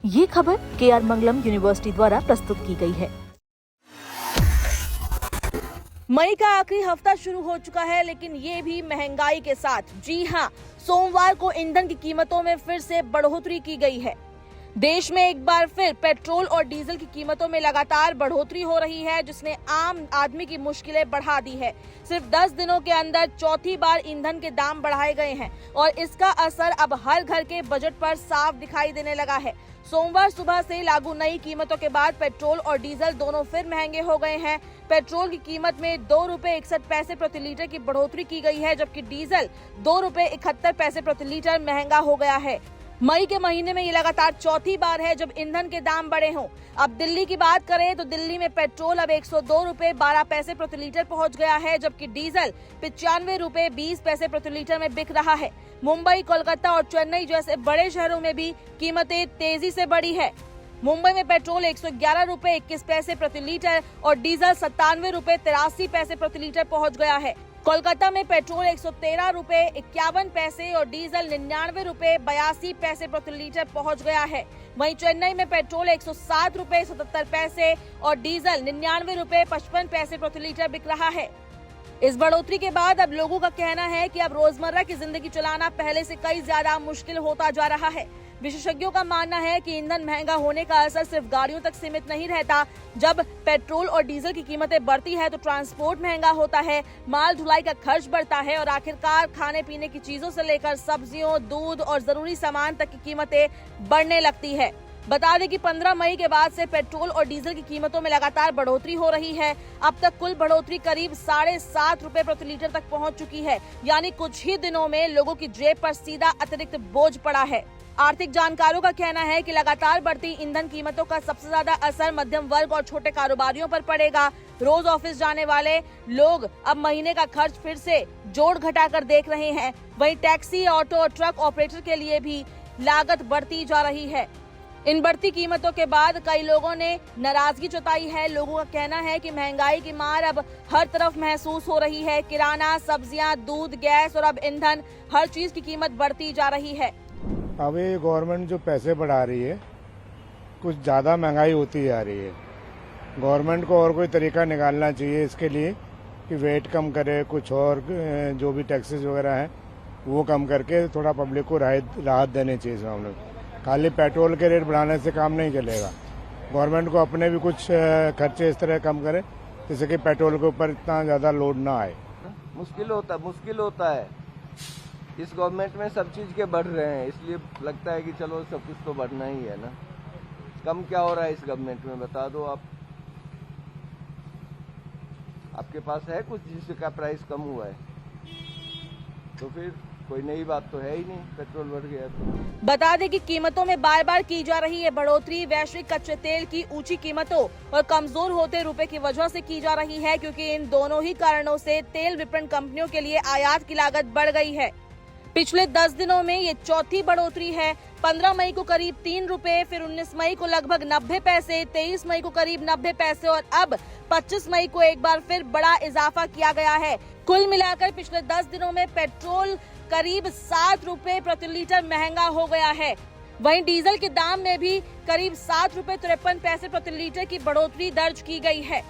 ये खबर KR मंगलम university द्वारा प्रस्तुत की गई है। मई का आखिरी हफ्ता शुरू हो चुका है, लेकिन ये भी महंगाई के साथ। जी हाँ, सोमवार को ईंधन की कीमतों में फिर से बढ़ोतरी की गई है। देश में एक बार फिर पेट्रोल और डीजल की कीमतों में लगातार बढ़ोतरी हो रही है, जिसने आम आदमी की मुश्किलें बढ़ा दी है। सिर्फ 10 दिनों के अंदर चौथी बार ईंधन के दाम बढ़ाए गए हैं और इसका असर अब हर घर के बजट पर साफ दिखाई देने लगा है। सोमवार सुबह से लागू नई कीमतों के बाद पेट्रोल और डीजल दोनों फिर महंगे हो गए हैं। पेट्रोल की कीमत में 2 रुपए 61 पैसे प्रति लीटर की बढ़ोतरी की गई है, जबकि डीजल 2 रुपए 71 पैसे प्रति लीटर महंगा हो गया है। मई के महीने में ये लगातार चौथी बार है जब ईंधन के दाम बढ़े हों। अब दिल्ली की बात करें तो दिल्ली में पेट्रोल अब 102 रुपए 12 पैसे प्रति लीटर पहुंच गया है, जबकि डीजल 95 रुपए 20 पैसे प्रति लीटर में बिक रहा है। मुंबई, कोलकाता और चेन्नई जैसे बड़े शहरों में भी कीमतें तेजी से बढ़ी है। मुंबई में पेट्रोल 111 रुपए 21 पैसे प्रति लीटर और डीजल 97 रुपए 83 पैसे प्रति लीटर पहुंच गया है। कोलकाता में पेट्रोल 113 रुपए 51 पैसे और डीजल 99 रुपए 82 पैसे प्रति लीटर पहुंच गया है। वहीं चेन्नई में पेट्रोल 107 रुपए 77 पैसे और डीजल 99 रुपए 55 पैसे प्रति लीटर बिक रहा है। इस बढ़ोतरी के बाद अब लोगों का कहना है कि अब रोजमर्रा की जिंदगी चलाना पहले से कई ज्यादा मुश्किल होता जा रहा है। विशेषज्ञों का मानना है कि ईंधन महंगा होने का असर सिर्फ गाड़ियों तक सीमित नहीं रहता। जब पेट्रोल और डीजल की कीमतें बढ़ती है तो ट्रांसपोर्ट महंगा होता है, माल ढुलाई का खर्च बढ़ता है और आखिरकार खाने पीने की चीजों से लेकर सब्जियों, दूध और जरूरी सामान तक की कीमतें बढ़ने लगती है। बता दें कि 15 मई के बाद से पेट्रोल और डीजल की कीमतों में लगातार बढ़ोतरी हो रही है। अब तक कुल बढ़ोतरी करीब 7.5 रुपए प्रति लीटर तक पहुंच चुकी है, यानी कुछ ही दिनों में लोगों की जेब पर सीधा अतिरिक्त बोझ पड़ा है। आर्थिक जानकारों का कहना है कि लगातार बढ़ती ईंधन कीमतों का सबसे ज्यादा असर मध्यम वर्ग और छोटे कारोबारियों पर पड़ेगा। रोज ऑफिस जाने वाले लोग अब महीने का खर्च फिर से जोड़ घटा कर देख रहे हैं। वहीं टैक्सी, ऑटो और ट्रक ऑपरेटर के लिए भी लागत बढ़ती जा रही है। इन बढ़ती कीमतों के बाद कई लोगों ने नाराजगी जताई है। लोगों का कहना है कि महंगाई की मार अब हर तरफ महसूस हो रही है। किराना, सब्जियां, दूध, गैस और अब ईंधन, हर चीज की कीमत बढ़ती जा रही है। अब ये गवर्नमेंट जो पैसे बढ़ा रही है, कुछ ज़्यादा महंगाई होती जा रही है। गवर्नमेंट को और कोई तरीका निकालना चाहिए इसके लिए कि वेट कम करे, कुछ और जो भी टैक्सेस वगैरह हैं वो कम करके थोड़ा पब्लिक को राहत देनी चाहिए इस मामले में। खाली पेट्रोल के रेट बढ़ाने से काम नहीं चलेगा। गवर्नमेंट को अपने भी कुछ खर्चे इस तरह कम करे जिससे कि पेट्रोल के ऊपर इतना ज़्यादा लोड ना आए। मुश्किल होता है। इस गवर्नमेंट में सब चीज़ के बढ़ रहे हैं, इसलिए लगता है कि चलो सब कुछ तो बढ़ना ही है ना। कम क्या हो रहा है इस गवर्नमेंट में, बता दो आप। आपके पास है कुछ जिसका प्राइस कम हुआ है? तो फिर कोई नई बात तो है ही नहीं, पेट्रोल बढ़ गया तो। बता दें कि कीमतों में बार बार की जा रही है बढ़ोतरी वैश्विक कच्चे तेल की ऊंची कीमतों और कमजोर होते रुपए की वजह से की जा रही है, क्योंकि इन दोनों ही कारणों से तेल विपणन कंपनियों के लिए आयात की लागत बढ़ गई है। पिछले 10 दिनों में ये चौथी बढ़ोतरी है। 15 मई को करीब 3 रुपए, फिर 19 मई को लगभग 90 पैसे, 23 मई को करीब 90 पैसे और अब 25 मई को एक बार फिर बड़ा इजाफा किया गया है। कुल मिलाकर पिछले 10 दिनों में पेट्रोल करीब 7 रुपए प्रति लीटर महंगा हो गया है। वहीं डीजल के दाम में भी करीब 7 रुपए 53 पैसे प्रति लीटर की बढ़ोतरी दर्ज की गई है।